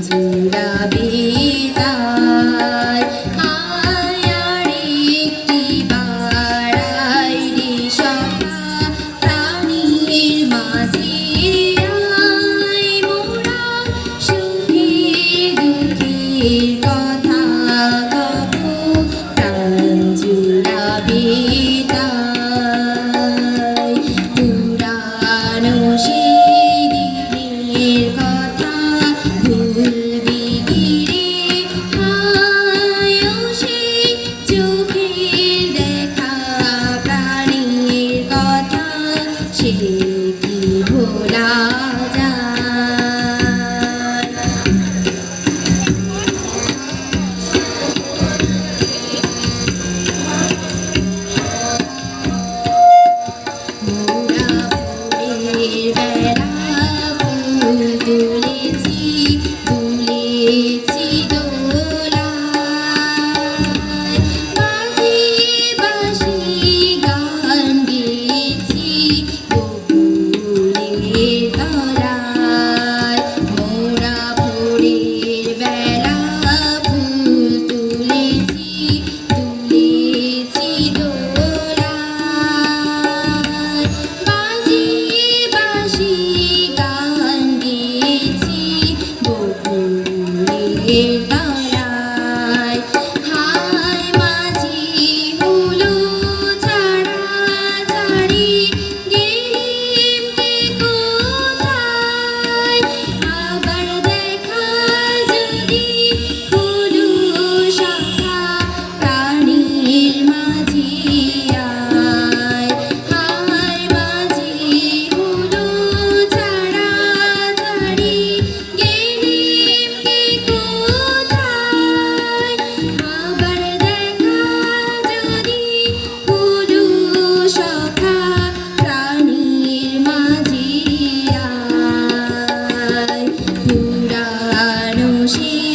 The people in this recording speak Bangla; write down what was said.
জুড়াবে তাই আয়ার একটি বাড়াই রে সখা প্রাণীর মাঝে আয় মোরা সুখে দুঃখের কথা কব প্রাণ জুড়াবে তাই পুরানো সেই দিনের কথা ভুলবি গিরে আয়ো সেই চোখের দেখা প্রাণীর কথা সে কি ভোলা যায়। মোরা ভোরের বেলা ফুল তুলেছি তুলেছি দোলায় বাজিয়ে বাঁশি গান গেয়েছি বকুলের তলায়। মোরা ভোরের বেলা ফুল তুলেছি তুলেছি দোলায় বাজিয়ে বাঁশি গান গেয়েছি বকুলের তলায়। হায় মাঝি হলো ছাড়াছাড়ি গেলিম কে কোথায় আবার দেখা যদি হলো সখা প্রাণীর মাঝি আয়। হায় মাঝি হলো ছাড়াছাড়ি গেলিম কে কোথায় আবার দেখা যদি হলো সখা প্রাণীর মাঝি আয়। পুরানো সেই